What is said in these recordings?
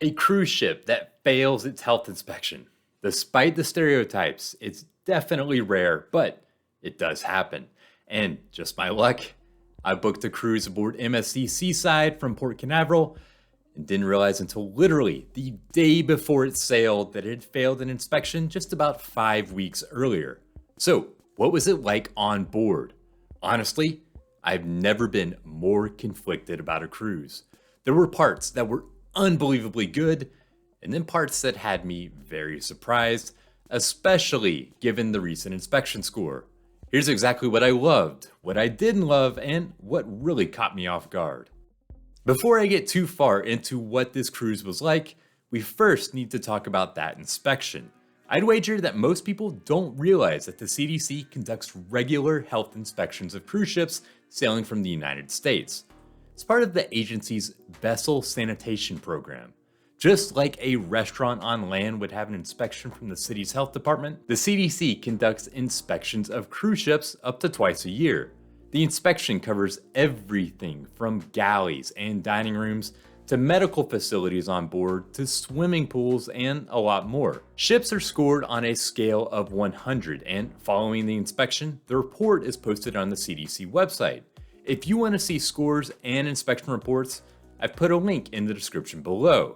A cruise ship that fails its health inspection. Despite the stereotypes, it's definitely rare, but it does happen. And just my luck, I booked a cruise aboard MSC Seaside from Port Canaveral and didn't realize until literally the day before it sailed that it had failed an inspection just about 5 weeks earlier. So, what was it like on board? Honestly, I've never been more conflicted about a cruise. There were parts that were unbelievably good, and then parts that had me very surprised, especially given the recent inspection score. Here's exactly what I loved, what I didn't love, and what really caught me off guard. Before I get too far into what this cruise was like, we first need to talk about that inspection. I'd wager that most people don't realize that the CDC conducts regular health inspections of cruise ships sailing from the United States. It's part of the agency's vessel sanitation program. Just like a restaurant on land would have an inspection from the city's health department, the CDC conducts inspections of cruise ships up to twice a year. The inspection covers everything from galleys and dining rooms to medical facilities on board to swimming pools and a lot more. Ships are scored on a scale of 100, and following the inspection, the report is posted on the CDC website. If you want to see scores and inspection reports, I've put a link in the description below.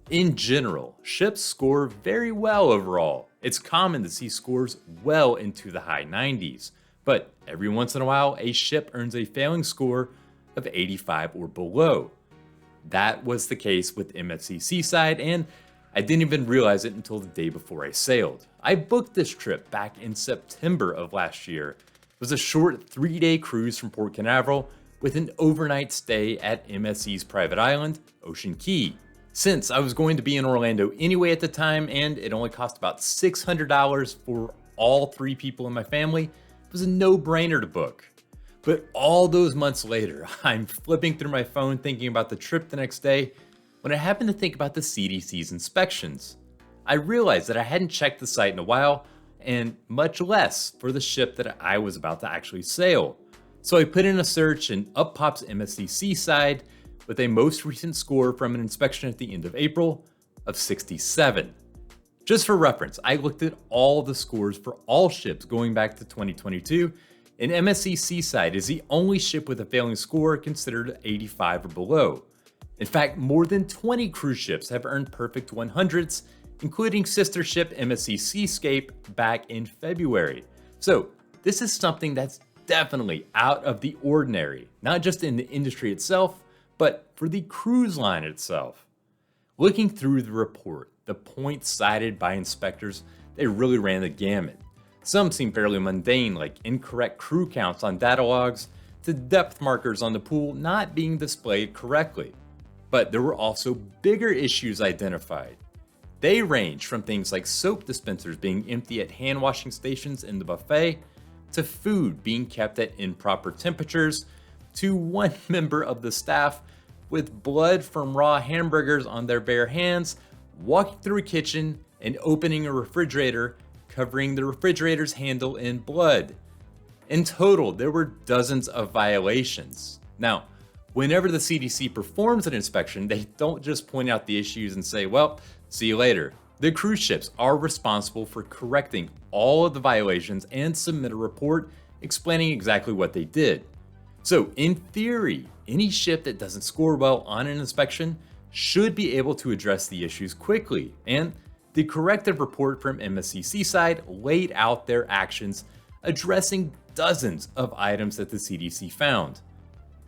In general, ships score very well overall. It's common to see scores well into the high 90s, but every once in a while, a ship earns a failing score of 85 or below. That was the case with MSC Seaside, and I didn't even realize it until the day before I sailed. I booked this trip back in September of last year. It was a short 3-day cruise from Port Canaveral with an overnight stay at MSC's private island, Ocean Key. Since I was going to be in Orlando anyway at the time and it only cost about $600 for all 3 people in my family, it was a no-brainer to book. But all those months later, I'm flipping through my phone thinking about the trip the next day when I happened to think about the CDC's inspections. I realized that I hadn't checked the site in a while, and much less for the ship that I was about to actually sail. So I put in a search and up pops MSC Seaside with a most recent score from an inspection at the end of April of 67. Just for reference, I looked at all the scores for all ships going back to 2022, and MSC Seaside is the only ship with a failing score considered 85 or below. In fact, more than 20 cruise ships have earned perfect 100s, including sister ship MSC Seascape back in February. So this is something that's definitely out of the ordinary, not just in the industry itself, but for the cruise line itself. Looking through the report, the points cited by inspectors, they really ran the gamut. Some seem fairly mundane, like incorrect crew counts on data logs, to depth markers on the pool not being displayed correctly. But there were also bigger issues identified. They range from things like soap dispensers being empty at hand washing stations in the buffet, to food being kept at improper temperatures, to one member of the staff with blood from raw hamburgers on their bare hands, walking through a kitchen and opening a refrigerator, covering the refrigerator's handle in blood. In total, there were dozens of violations. Now, whenever the CDC performs an inspection, they don't just point out the issues and say, well, see you later. The cruise ships are responsible for correcting all of the violations and submit a report explaining exactly what they did. So, in theory, any ship that doesn't score well on an inspection should be able to address the issues quickly, and the corrective report from MSC Seaside laid out their actions, addressing dozens of items that the CDC found.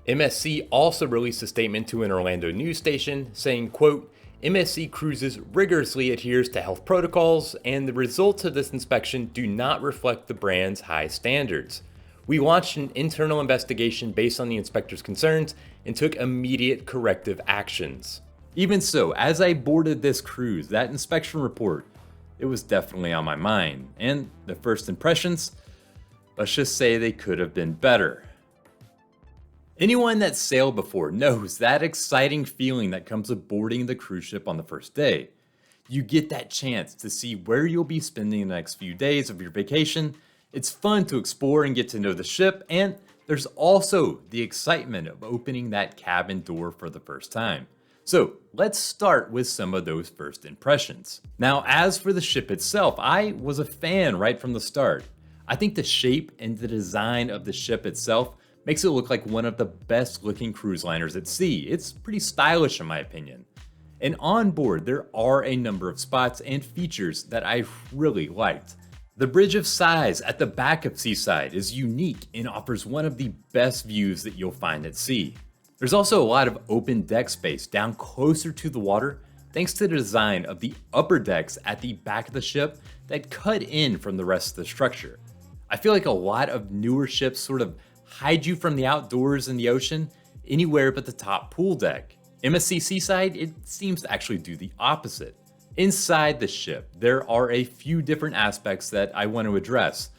MSC also released a statement to an Orlando news station saying, quote, MSC Cruises rigorously adheres to health protocols, and the results of this inspection do not reflect the brand's high standards. We launched an internal investigation based on the inspector's concerns and took immediate corrective actions. Even so, as I boarded this cruise, that inspection report, it was definitely on my mind. And the first impressions, let's just say they could have been better. Anyone that's sailed before knows that exciting feeling that comes with boarding the cruise ship on the first day. You get that chance to see where you'll be spending the next few days of your vacation. It's fun to explore and get to know the ship, and there's also the excitement of opening that cabin door for the first time. So let's start with some of those first impressions. Now, as for the ship itself, I was a fan right from the start. I think the shape and the design of the ship itself makes it look like one of the best looking cruise liners at sea. It's pretty stylish in my opinion. And on board, there are a number of spots and features that I really liked. The Bridge of Sighs at the back of Seaside is unique and offers one of the best views that you'll find at sea. There's also a lot of open deck space down closer to the water thanks to the design of the upper decks at the back of the ship that cut in from the rest of the structure. I feel like a lot of newer ships sort of hide you from the outdoors and the ocean anywhere but the top pool deck. MSC Seaside, it seems to actually do the opposite. Inside the ship, there are a few different aspects that I want to address.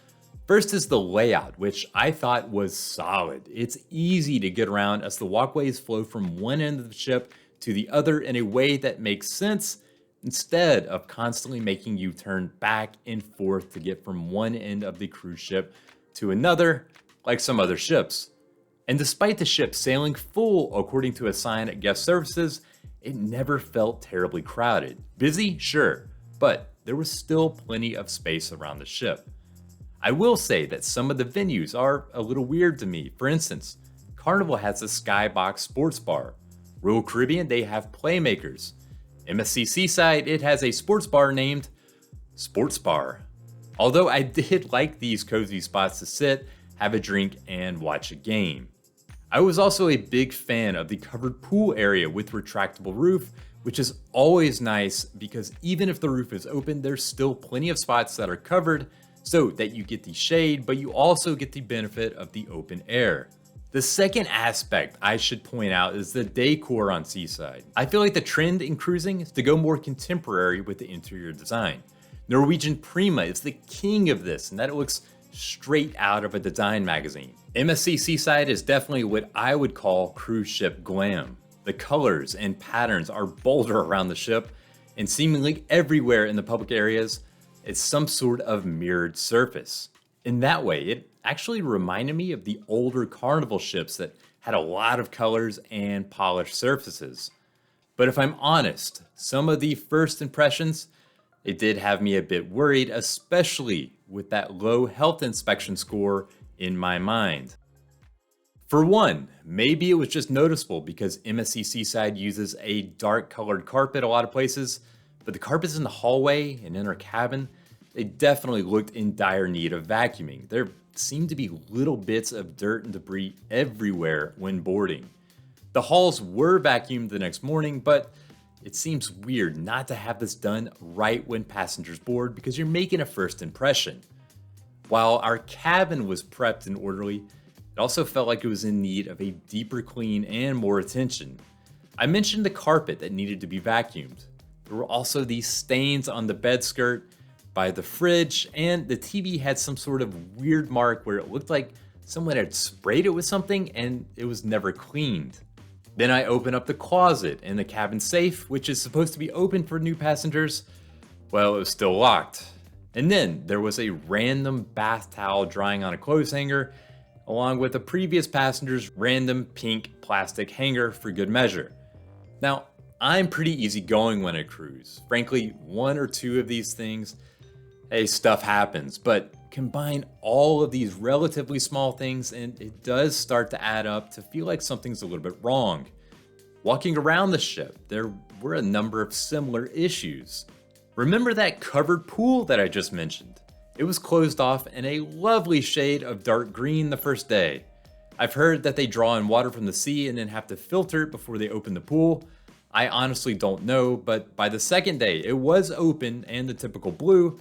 First is the layout, which I thought was solid. It's easy to get around as the walkways flow from one end of the ship to the other in a way that makes sense instead of constantly making you turn back and forth to get from one end of the cruise ship to another, like some other ships. And despite the ship sailing full according to a sign at guest services, it never felt terribly crowded. Busy, sure, but there was still plenty of space around the ship. I will say that some of the venues are a little weird to me. For instance, Carnival has a Skybox sports bar. Royal Caribbean, they have Playmakers. MSC Seaside, it has a sports bar named Sports Bar. Although I did like these cozy spots to sit, have a drink, and watch a game. I was also a big fan of the covered pool area with retractable roof, which is always nice because even if the roof is open, there's still plenty of spots that are covered so that you get the shade, but you also get the benefit of the open air. The second aspect I should point out is the decor on Seaside. I feel like the trend in cruising is to go more contemporary with the interior design. Norwegian Prima is the king of this, and that it looks straight out of a design magazine. MSC Seaside is definitely what I would call cruise ship glam. The colors and patterns are bolder around the ship, and seemingly everywhere in the public areas, it's some sort of mirrored surface. In that way, it actually reminded me of the older Carnival ships that had a lot of colors and polished surfaces. But if I'm honest, some of the first impressions, it did have me a bit worried, especially with that low health inspection score in my mind. For one, maybe it was just noticeable because MSC Seaside uses a dark colored carpet a lot of places, but the carpets in the hallway and in our cabin, they definitely looked in dire need of vacuuming. There seemed to be little bits of dirt and debris everywhere when boarding. The halls were vacuumed the next morning, but it seems weird not to have this done right when passengers board because you're making a first impression. While our cabin was prepped and orderly, it also felt like it was in need of a deeper clean and more attention. I mentioned the carpet that needed to be vacuumed. There were also these stains on the bed skirt, by the fridge, and the TV had some sort of weird mark where it looked like someone had sprayed it with something and it was never cleaned. Then I opened up the closet and the cabin safe, which is supposed to be open for new passengers. Well, it was still locked. And then there was a random bath towel drying on a clothes hanger, along with a previous passenger's random pink plastic hanger for good measure. Now, I'm pretty easygoing when I cruise. Frankly, one or two of these things, hey, stuff happens, but combine all of these relatively small things and it does start to add up to feel like something's a little bit wrong. Walking around the ship, there were a number of similar issues. Remember that covered pool that I just mentioned? It was closed off in a lovely shade of dark green the first day. I've heard that they draw in water from the sea and then have to filter it before they open the pool. I honestly don't know, but by the second day, it was open and the typical blue,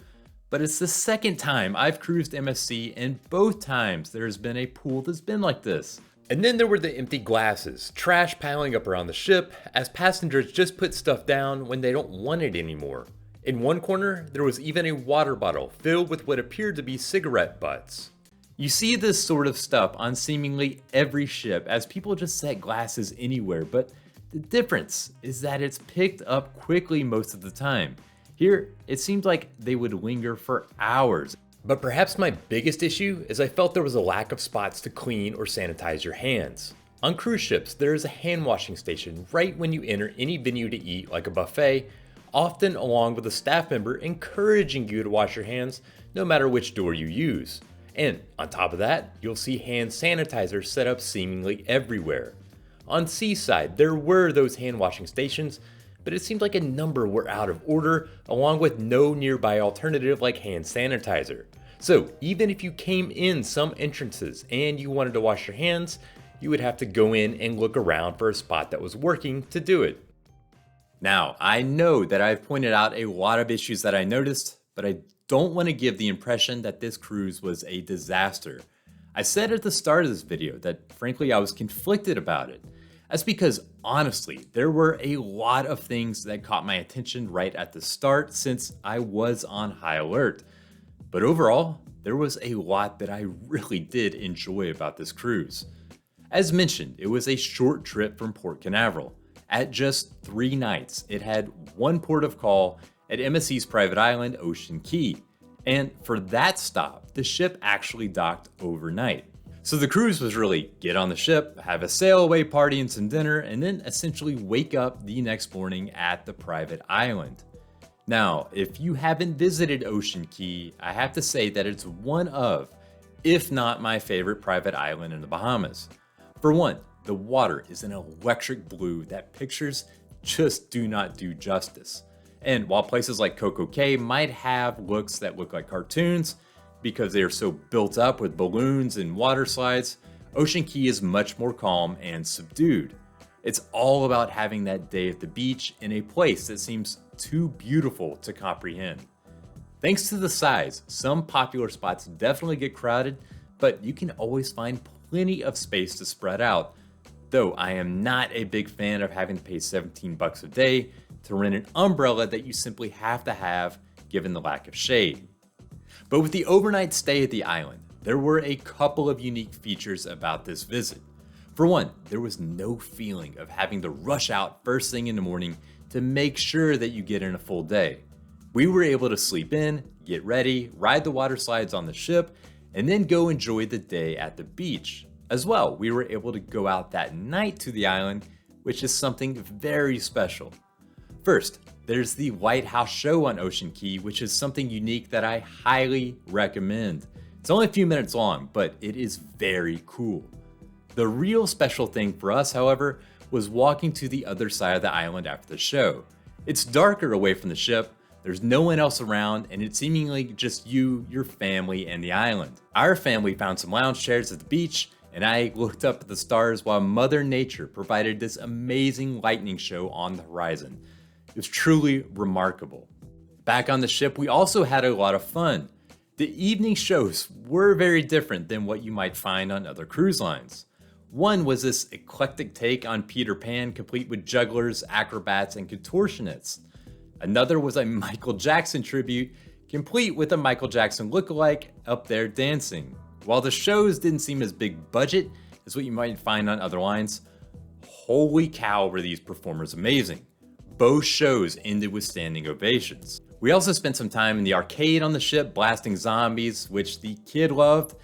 but it's the second time I've cruised MSC and both times there has been a pool that's been like this. And then there were the empty glasses, trash piling up around the ship as passengers just put stuff down when they don't want it anymore. In one corner, there was even a water bottle filled with what appeared to be cigarette butts. You see this sort of stuff on seemingly every ship as people just set glasses anywhere, but the difference is that it's picked up quickly most of the time. Here, it seemed like they would linger for hours. But perhaps my biggest issue is I felt there was a lack of spots to clean or sanitize your hands. On cruise ships, there is a hand washing station right when you enter any venue to eat, like a buffet, often along with a staff member encouraging you to wash your hands no matter which door you use. And on top of that, you'll see hand sanitizer set up seemingly everywhere. On Seaside, there were those hand washing stations, but it seemed like a number were out of order, along with no nearby alternative like hand sanitizer. So even if you came in some entrances and you wanted to wash your hands, you would have to go in and look around for a spot that was working to do it. Now, I know that I've pointed out a lot of issues that I noticed, but I don't want to give the impression that this cruise was a disaster. I said at the start of this video that frankly I was conflicted about it. That's because honestly, there were a lot of things that caught my attention right at the start since I was on high alert. But overall, there was a lot that I really did enjoy about this cruise. As mentioned, it was a short trip from Port Canaveral. At just 3 nights, it had one port of call at MSC's private island, Ocean Key. And for that stop, the ship actually docked overnight. So the cruise was really get on the ship, have a sail away party and some dinner, and then essentially wake up the next morning at the private island. Now, if you haven't visited Ocean Key, I have to say that it's one of, if not my favorite private island in the Bahamas. For one, the water is an electric blue that pictures just do not do justice. And while places like Coco Cay might have looks that look like cartoons because they are so built up with balloons and water slides, Ocean Key is much more calm and subdued. It's all about having that day at the beach in a place that seems too beautiful to comprehend. Thanks to the size, some popular spots definitely get crowded, but you can always find plenty of space to spread out. Though I am not a big fan of having to pay $17 a day to rent an umbrella that you simply have to have given the lack of shade. But with the overnight stay at the island, there were a couple of unique features about this visit. For one, there was no feeling of having to rush out first thing in the morning to make sure that you get in a full day. We were able to sleep in, get ready, ride the water slides on the ship, and then go enjoy the day at the beach. As well, we were able to go out that night to the island, which is something very special. First, there's the Lighthouse Show on Ocean Key, which is something unique that I highly recommend. It's only a few minutes long, but it is very cool. The real special thing for us, however, was walking to the other side of the island after the show. It's darker away from the ship, there's no one else around, and it's seemingly just you, your family, and the island. Our family found some lounge chairs at the beach, and I looked up at the stars while Mother Nature provided this amazing lightning show on the horizon. It was truly remarkable. Back on the ship, we also had a lot of fun. The evening shows were very different than what you might find on other cruise lines. One was this eclectic take on Peter Pan, complete with jugglers, acrobats, and contortionists. Another was a Michael Jackson tribute, complete with a Michael Jackson lookalike up there dancing. While the shows didn't seem as big budget as what you might find on other lines, holy cow were these performers amazing. Both shows ended with standing ovations. We also spent some time in the arcade on the ship blasting zombies, which the kid loved,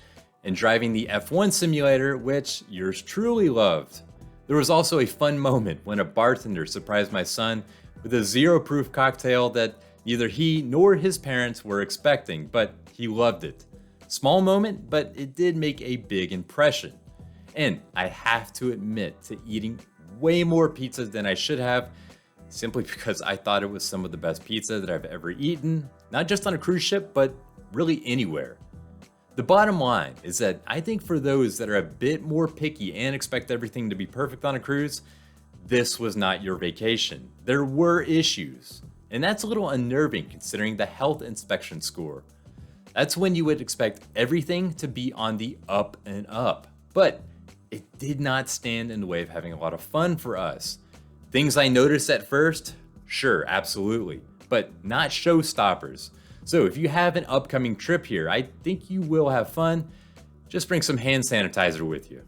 and driving the F1 simulator, which yours truly loved. There was also a fun moment when a bartender surprised my son with a zero-proof cocktail that neither he nor his parents were expecting, but he loved it. Small moment, but it did make a big impression. And I have to admit to eating way more pizza than I should have, simply because I thought it was some of the best pizza that I've ever eaten, not just on a cruise ship, but really anywhere. The bottom line is that I think for those that are a bit more picky and expect everything to be perfect on a cruise, this was not your vacation. There were issues, and that's a little unnerving considering the health inspection score. That's when you would expect everything to be on the up and up, but it did not stand in the way of having a lot of fun for us. Things I noticed at first, sure, absolutely, but not showstoppers. So if you have an upcoming trip here, I think you will have fun. Just bring some hand sanitizer with you.